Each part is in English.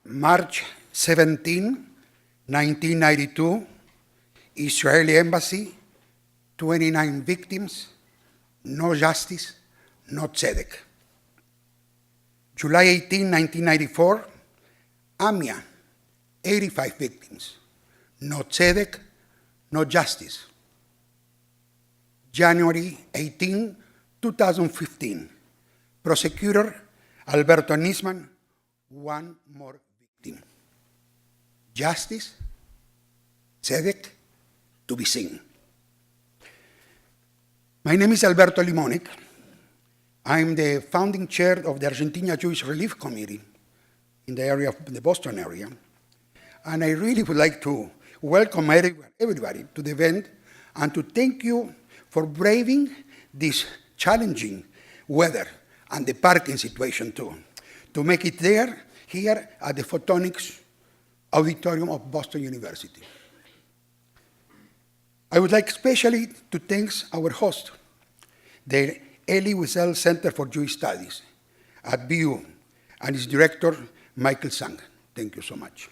March 17, 1992, Israeli Embassy, 29 victims, no justice, no tzedek. July 18, 1994, AMIA, 85 victims, no tzedek, no justice. January 18, 2015, prosecutor Alberto Nisman, one more victim. Justice, tzedek, to be seen. My name is Alberto Limonic. I'm the founding chair of the Argentina Jewish Relief Committee in the area of the Boston area. And I really would like to welcome everybody to the event and to thank you for braving this challenging weather and the parking situation too, to make it here at the Photonics Auditorium of Boston University. I would like especially to thank our host, the Elie Wiesel Center for Jewish Studies at BU, and its director, Michael Sang. Thank you so much.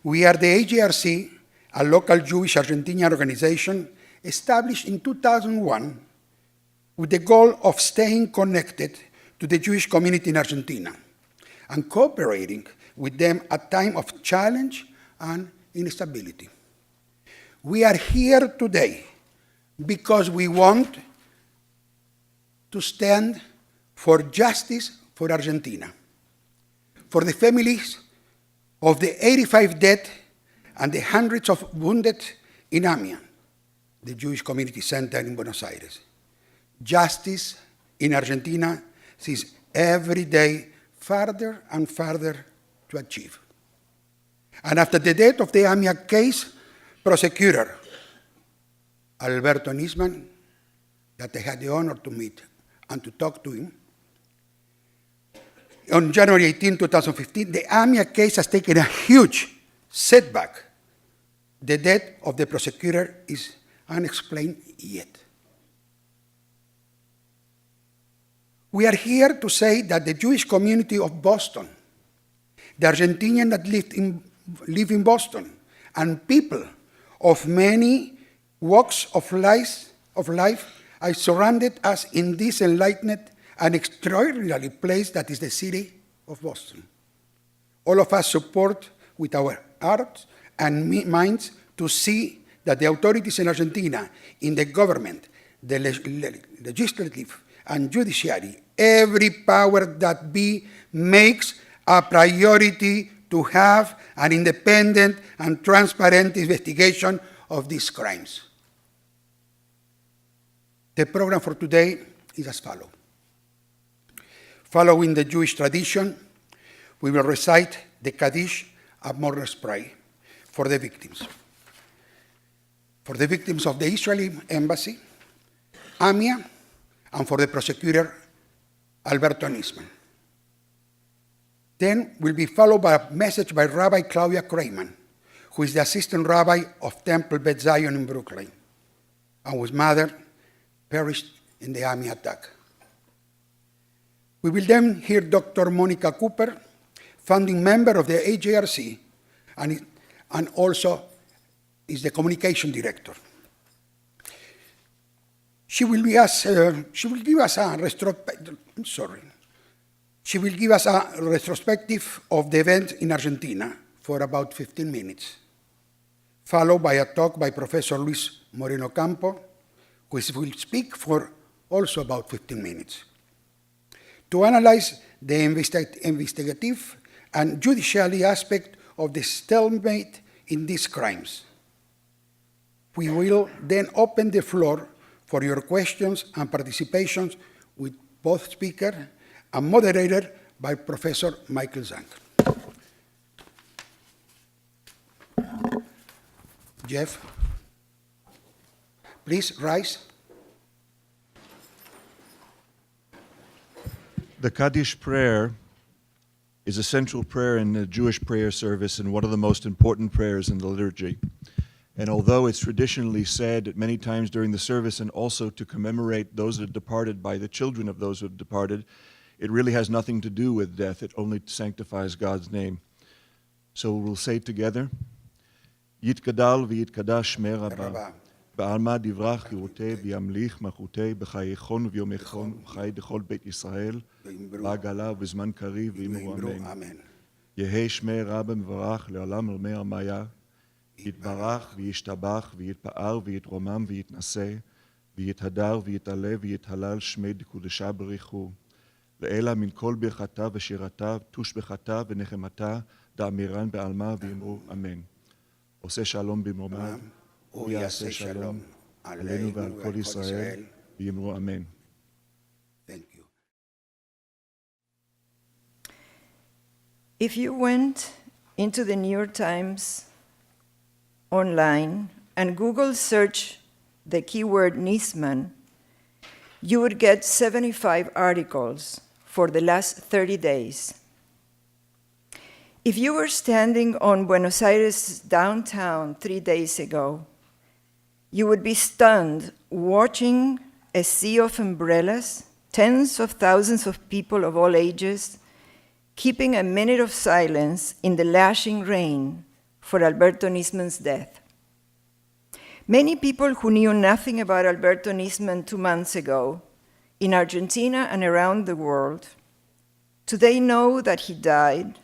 We are the AJRC, a local Jewish Argentinian organization established in 2001 with the goal of staying connected to the Jewish community in Argentina and cooperating with them at time of challenge and instability. We are here today because we want to stand for justice for Argentina, for the families of the 85 dead and the hundreds of wounded in AMIA, the Jewish Community Center in Buenos Aires. Justice in Argentina sees every day farther and farther to achieve. And after the death of the AMIA case, prosecutor Alberto Nisman, that I had the honor to meet and to talk to him, on January 18, 2015, the AMIA case has taken a huge setback. The death of the prosecutor is unexplained yet. We are here to say that the Jewish community of Boston, the Argentinians that live in Boston, and people of many walks of life are surrounded us in this enlightened and extraordinary place that is the city of Boston. All of us support with our hearts and minds to see that the authorities in Argentina, in the government, the legislative and judiciary, every power that be, makes a priority to have an independent and transparent investigation of these crimes. The program for today is as follows. Following the Jewish tradition, we will recite the Kaddish and mourners' prayer for the victims. For the victims of the Israeli embassy, AMIA, and for the prosecutor, Alberto Nisman. Then will be followed by a message by Rabbi Claudia Krayman, who is the assistant rabbi of Temple Beth Zion in Brooklyn, and whose mother perished in the AMIA attack. We will then hear Dr. Monica Cooper, founding member of the AJRC, and also is the communication director. She will give us a retrospective of the event in Argentina for about 15 minutes, followed by a talk by Professor Luis Moreno Campo, who will speak for also about 15 minutes, to analyze the investigative and judicial aspect of the stalemate in these crimes. We will then open the floor for your questions and participations with both speaker and moderated by Professor Michael Zhang. Jeff, please rise. The Kaddish prayer is a central prayer in the Jewish prayer service and one of the most important prayers in the liturgy. And although it's traditionally said many times during the service and also to commemorate those that have departed by the children of those who have departed, it really has nothing to do with death. It only sanctifies God's name. So we'll say together, יתגדל ויתקדש שמי רבה, בעלמא דברך חירותי וימליך מלכותי בחייכון וביומכון וחי דכל בית ישראל, בעגלה ובזמן קריב ואמרו אמן. יהי שמי רבה מברך לעולם עולמי עלמיה, יתברך וישתבח ויתפאר ויתרומם ויתנשא, ויתהדר ויתעלה ויתהלל שמי דקודשה בריחו. לאלה מן כל ברכתה ושירתה, תושבחתה ונחמתה, דאמירן בעלמא ואמרו אמן. עושה שלום במרומיו, הוא יעשה שלום עלינו ועל כל ישראל, ואמרו אמן. Thank you. If you went into the New York Times online and Google search the keyword Nisman, you would get 75 articles for the last 30 days. If you were standing on Buenos Aires downtown 3 days ago, you would be stunned watching a sea of umbrellas, tens of thousands of people of all ages, keeping a minute of silence in the lashing rain for Alberto Nisman's death. Many people who knew nothing about Alberto Nisman 2 months ago, in Argentina and around the world, today know that he died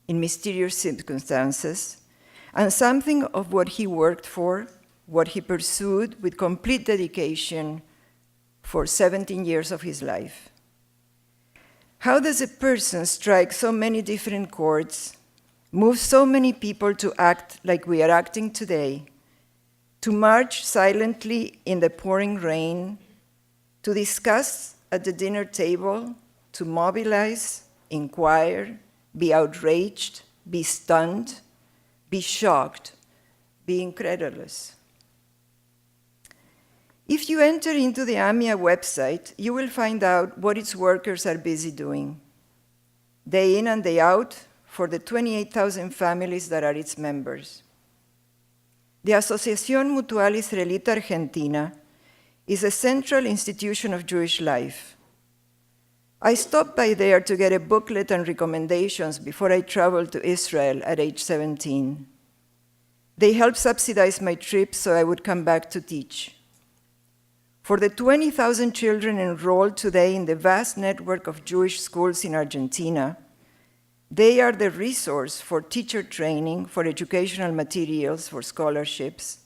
in mysterious circumstances, and something of what he worked for, what he pursued with complete dedication for 17 years of his life. How does a person strike so many different chords, move so many people to act like we are acting today, to march silently in the pouring rain, to discuss at the dinner table, to mobilize, inquire, be outraged, be stunned, be shocked, be incredulous? If you enter into the AMIA website, you will find out what its workers are busy doing, day in and day out, for the 28,000 families that are its members. The Asociación Mutual Israelita Argentina is a central institution of Jewish life. I stopped by there to get a booklet and recommendations before I traveled to Israel at age 17. They helped subsidize my trip so I would come back to teach. For the 20,000 children enrolled today in the vast network of Jewish schools in Argentina, they are the resource for teacher training, for educational materials, for scholarships.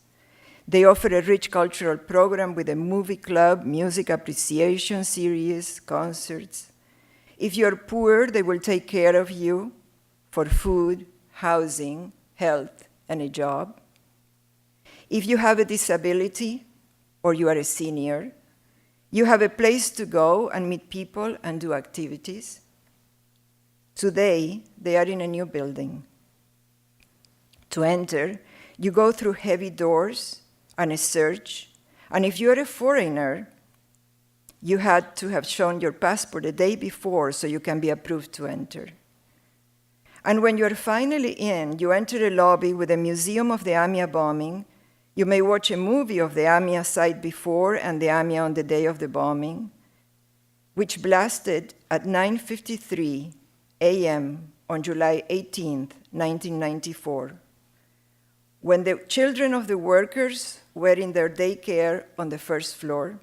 They offer a rich cultural program with a movie club, music appreciation series, concerts. If you're poor, they will take care of you for food, housing, health, and a job. If you have a disability, or you are a senior, you have a place to go and meet people and do activities. Today, they are in a new building. To enter, you go through heavy doors and a search, and if you're a foreigner, you had to have shown your passport a day before so you can be approved to enter. And when you're finally in, you enter a lobby with a museum of the AMIA bombing. You may watch a movie of the AMIA site before and the AMIA on the day of the bombing, which blasted at 9:53 a.m. on July 18th, 1994, when the children of the workers were in their daycare on the first floor,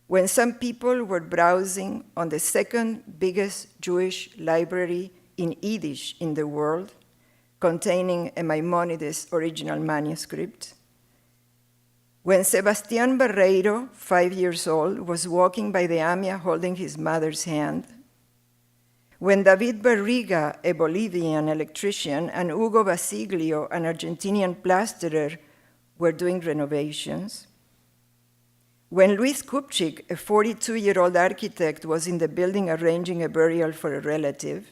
when some people were browsing on the second biggest Jewish library in Yiddish in the world, containing a Maimonides original manuscript, when Sebastián Barreiro, 5 years old, was walking by the AMIA holding his mother's hand, when David Barriga, a Bolivian electrician, and Hugo Basiglio, an Argentinian plasterer, were doing renovations, when Luis Kupchik, a 42-year-old architect, was in the building arranging a burial for a relative,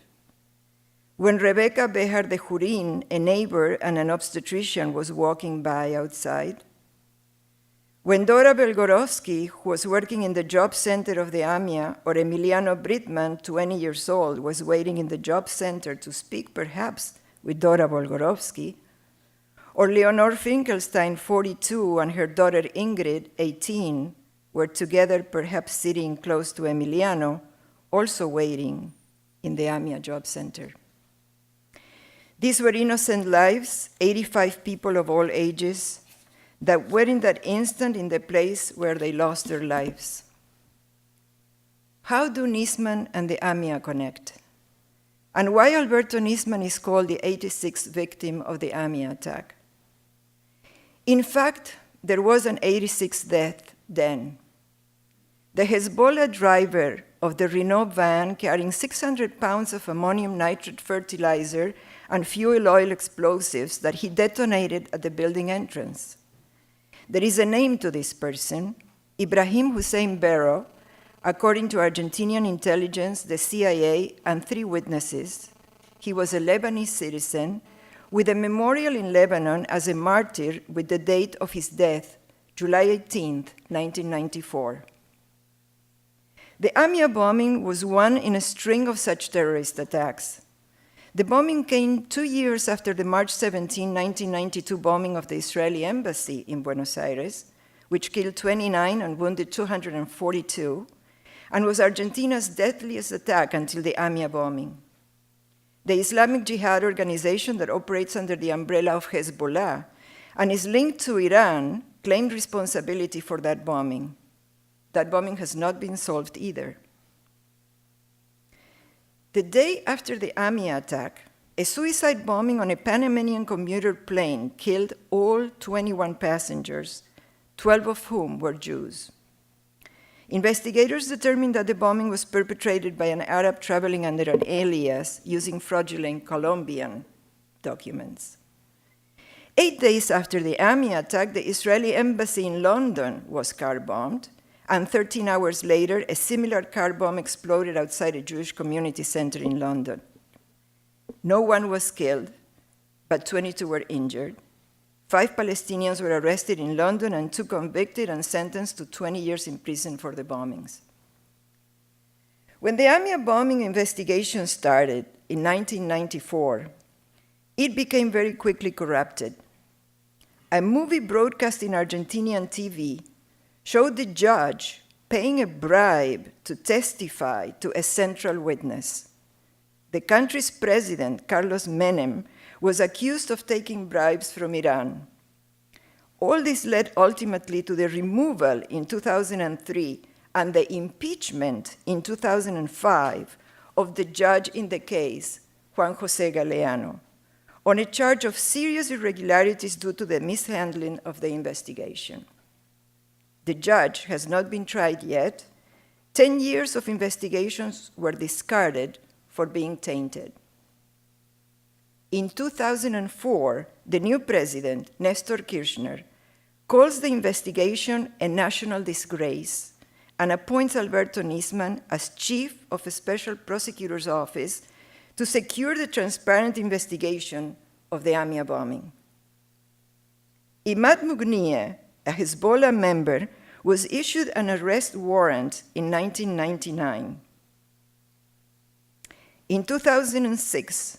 when Rebecca Bejar de Jurin, a neighbor and an obstetrician, was walking by outside, when Dora Belgorovsky, who was working in the job center of the AMIA, or Emiliano Britman, 20 years old, was waiting in the job center to speak perhaps with Dora Belgorovsky, or Leonor Finkelstein, 42, and her daughter Ingrid, 18, were together perhaps sitting close to Emiliano, also waiting in the AMIA job center. These were innocent lives, 85 people of all ages, that were in that instant in the place where they lost their lives. How do Nisman and the AMIA connect? And why Alberto Nisman is called the 86th victim of the AMIA attack? In fact, there was an 86th death then. The Hezbollah driver of the Renault van carrying 600 pounds of ammonium nitrate fertilizer and fuel oil explosives that he detonated at the building entrance. There is a name to this person, Ibrahim Hussein Barrow, according to Argentinian intelligence, the CIA, and 3 witnesses. He was a Lebanese citizen with a memorial in Lebanon as a martyr with the date of his death, July 18, 1994. The AMIA bombing was one in a string of such terrorist attacks. The bombing came 2 years after the March 17, 1992 bombing of the Israeli embassy in Buenos Aires, which killed 29 and wounded 242, and was Argentina's deadliest attack until the AMIA bombing. The Islamic Jihad organization that operates under the umbrella of Hezbollah and is linked to Iran claimed responsibility for that bombing. That bombing has not been solved either. The day after the AMIA attack, a suicide bombing on a Panamanian commuter plane killed all 21 passengers, 12 of whom were Jews. Investigators determined that the bombing was perpetrated by an Arab traveling under an alias using fraudulent Colombian documents. 8 days after the AMIA attack, the Israeli embassy in London was car-bombed, and 13 hours later, a similar car bomb exploded outside a Jewish community center in London. No one was killed, but 22 were injured. 5 Palestinians were arrested in London and 2 convicted and sentenced to 20 years in prison for the bombings. When the AMIA bombing investigation started in 1994, it became very quickly corrupted. A movie broadcast in Argentinian TV showed the judge paying a bribe to testify to a central witness. The country's president, Carlos Menem, was accused of taking bribes from Iran. All this led ultimately to the removal in 2003 and the impeachment in 2005 of the judge in the case, Juan José Galeano, on a charge of serious irregularities due to the mishandling of the investigation. The judge has not been tried yet. 10 years of investigations were discarded for being tainted. In 2004, the new president, Nestor Kirchner, calls the investigation a national disgrace and appoints Alberto Nisman as chief of a special prosecutor's office to secure the transparent investigation of the AMIA bombing. Imad Mughniyeh, a Hezbollah member, was issued an arrest warrant in 1999. In 2006,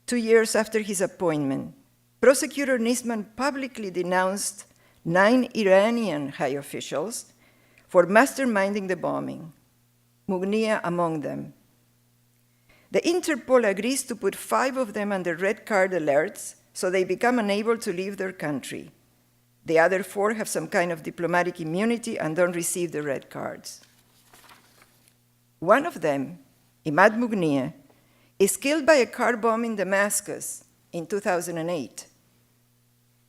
2 years after his appointment, prosecutor Nisman publicly denounced 9 Iranian high officials for masterminding the bombing, Mughniyeh among them. The Interpol agrees to put 5 of them under red card alerts so they become unable to leave their country. The other 4 have some kind of diplomatic immunity and don't receive the red cards. One of them, Imad Mughniyeh, is killed by a car bomb in Damascus in 2008.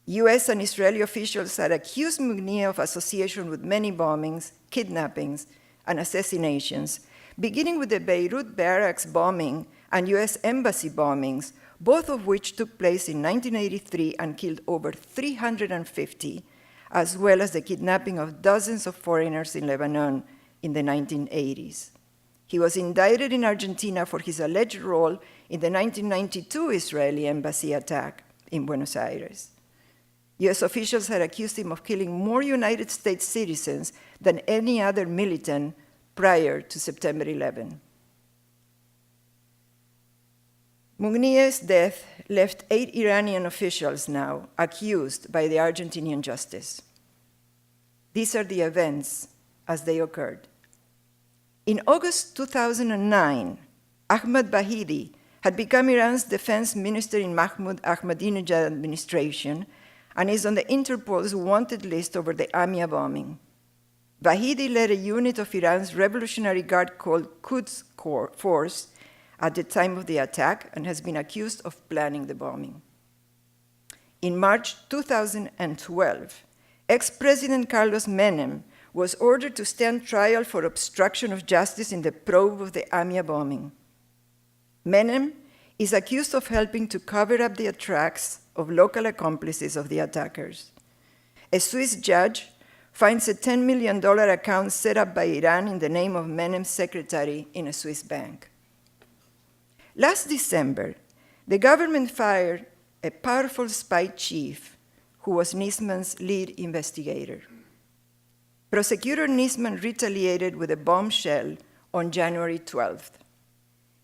US and Israeli officials had accused Mughniyeh of association with many bombings, kidnappings, and assassinations, beginning with the Beirut barracks bombing and US embassy bombings, both of which took place in 1983 and killed over 350, as well as the kidnapping of dozens of foreigners in Lebanon in the 1980s. He was indicted in Argentina for his alleged role in the 1992 Israeli embassy attack in Buenos Aires. US officials had accused him of killing more United States citizens than any other militant prior to September 11. Mughniyeh's death left 8 Iranian officials now accused by the Argentinian justice. These are the events as they occurred. In August 2009, Ahmad Bahidi, had become Iran's defense minister in Mahmoud Ahmadinejad administration and is on the Interpol's wanted list over the Amia bombing. Vahidi led a unit of Iran's Revolutionary Guard called Quds Force at the time of the attack and has been accused of planning the bombing. In March 2012, ex-President Carlos Menem was ordered to stand trial for obstruction of justice in the probe of the Amia bombing. Menem is accused of helping to cover up the tracks of local accomplices of the attackers. A Swiss judge finds a $10 million account set up by Iran in the name of Menem's secretary in a Swiss bank. Last December, the government fired a powerful spy chief who was Nisman's lead investigator. Prosecutor Nisman retaliated with a bombshell on January 12th.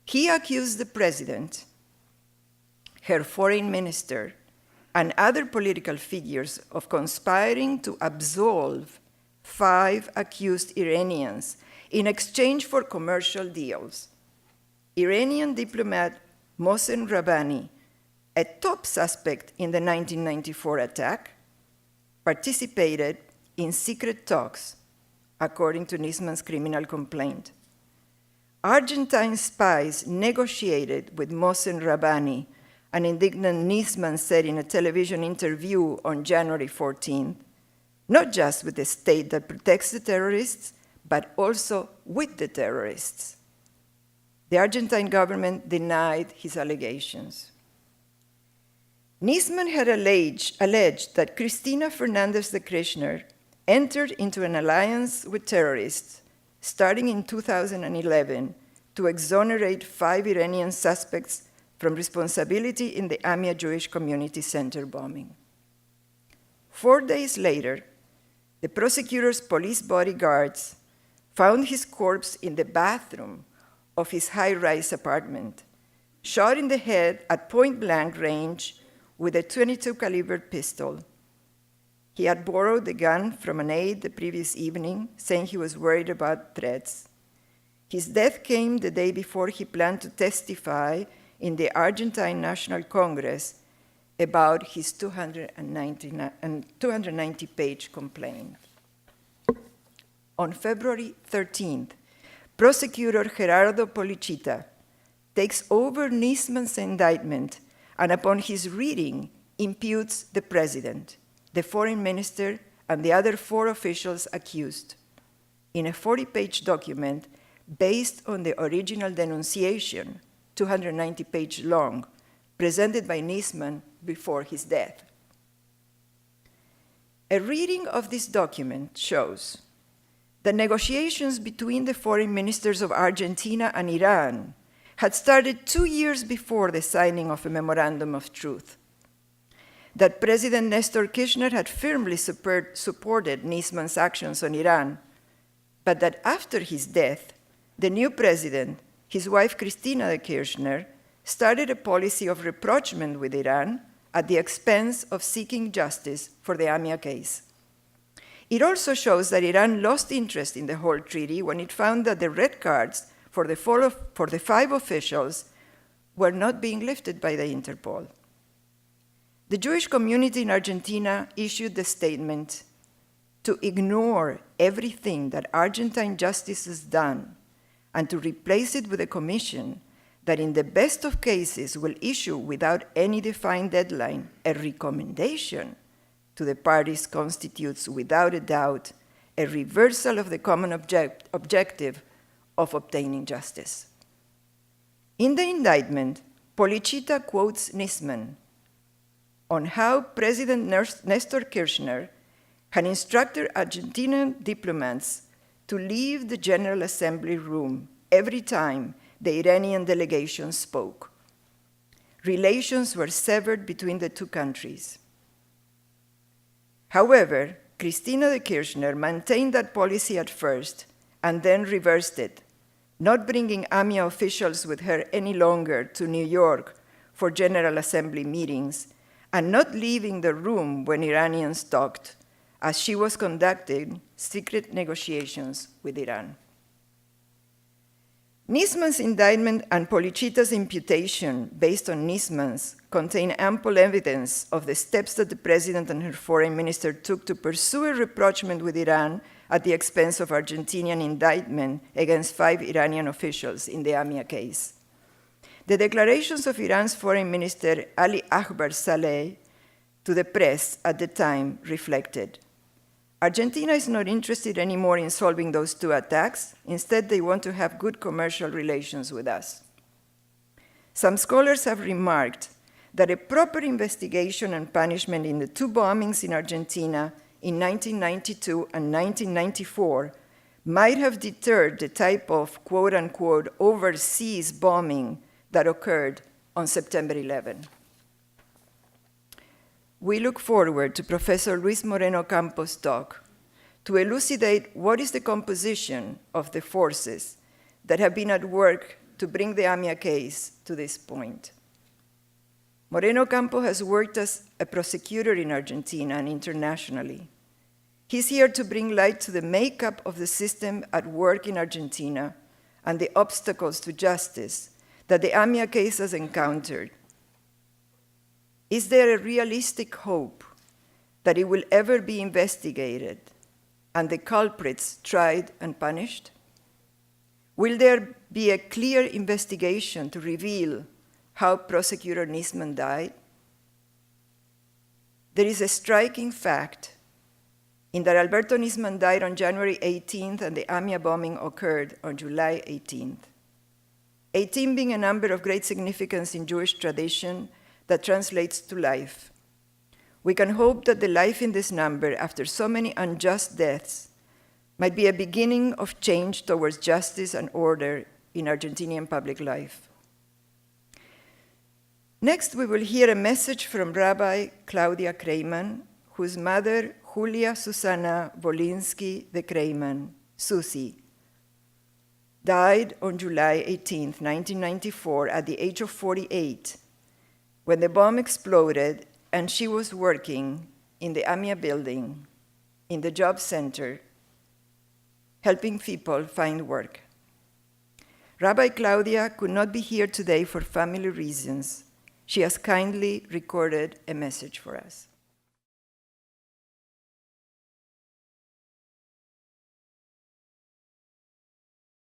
He accused the president, her foreign minister, and other political figures of conspiring to absolve 5 accused Iranians in exchange for commercial deals. Iranian diplomat Mohsen Rabbani, a top suspect in the 1994 attack, participated in secret talks, according to Nisman's criminal complaint. Argentine spies negotiated with Mohsen Rabbani, an indignant Nisman said in a television interview on January 14th, not just with the state that protects the terrorists, but also with the terrorists. The Argentine government denied his allegations. Nisman had alleged that Cristina Fernandez de Kirchner entered into an alliance with terrorists starting in 2011 to exonerate 5 Iranian suspects from responsibility in the Amia Jewish Community Center bombing. 4 days later, the prosecutor's police bodyguards found his corpse in the bathroom of his high-rise apartment, shot in the head at point-blank range with a .22 caliber pistol. He had borrowed the gun from an aide the previous evening, saying he was worried about threats. His death came the day before he planned to testify in the Argentine National Congress about his 290-page complaint. On February 13th, prosecutor Gerardo Policita takes over Nisman's indictment and upon his reading imputes the president, the foreign minister, and the other 4 officials accused in a 40-page document based on the original denunciation, 290-page long, presented by Nisman before his death. A reading of this document shows that negotiations between the foreign ministers of Argentina and Iran had started 2 years before the signing of a memorandum of truth, that President Nestor Kirchner had firmly supported Nisman's actions on Iran, but that after his death, the new president, his wife Cristina de Kirchner, started a policy of rapprochement with Iran at the expense of seeking justice for the Amia case. It also shows that Iran lost interest in the whole treaty when it found that the red cards for the 5 officials were not being lifted by the Interpol. The Jewish community in Argentina issued the statement to ignore everything that Argentine justice has done and to replace it with a commission that in the best of cases will issue without any defined deadline a recommendation to the parties constitutes without a doubt a reversal of the common objective of obtaining justice. In the indictment, Policita quotes Nisman on how President Nestor Kirchner had instructed Argentinian diplomats to leave the General Assembly room every time the Iranian delegation spoke. Relations were severed between the 2 countries. However, Cristina de Kirchner maintained that policy at first and then reversed it, not bringing Amia officials with her any longer to New York for General Assembly meetings, and not leaving the room when Iranians talked, as she was conducting secret negotiations with Iran. Nisman's indictment and Polichita's imputation, based on Nisman's, contain ample evidence of the steps that the president and her foreign minister took to pursue a rapprochement with Iran at the expense of Argentinian indictment against 5 Iranian officials in the AMIA case. The declarations of Iran's foreign minister Ali Akbar Saleh to the press at the time reflected, Argentina is not interested anymore in solving those 2 attacks. Instead, they want to have good commercial relations with us. Some scholars have remarked that a proper investigation and punishment in the 2 bombings in Argentina in 1992 and 1994 might have deterred the type of quote-unquote overseas bombing that occurred on September 11. We look forward to Professor Luis Moreno Campos' talk to elucidate what is the composition of the forces that have been at work to bring the AMIA case to this point. Moreno Campos has worked as a prosecutor in Argentina and internationally. He's here to bring light to the makeup of the system at work in Argentina and the obstacles to justice that the AMIA case has encountered. Is there a realistic hope that it will ever be investigated and the culprits tried and punished? Will there be a clear investigation to reveal how Prosecutor Nisman died? There is a striking fact in that Alberto Nisman died on January 18th and the AMIA bombing occurred on July 18th. 18 being a number of great significance in Jewish tradition that translates to life. We can hope that the life in this number, after so many unjust deaths, might be a beginning of change towards justice and order in Argentinian public life. Next, we will hear a message from Rabbi Claudia Kreiman, whose mother, Julia Susana Volinsky de Kreiman, Susie, died on July 18, 1994, at the age of 48, when the bomb exploded and she was working in the AMIA building, in the job center, helping people find work. Rabbi Claudia could not be here today for family reasons. She has kindly recorded a message for us.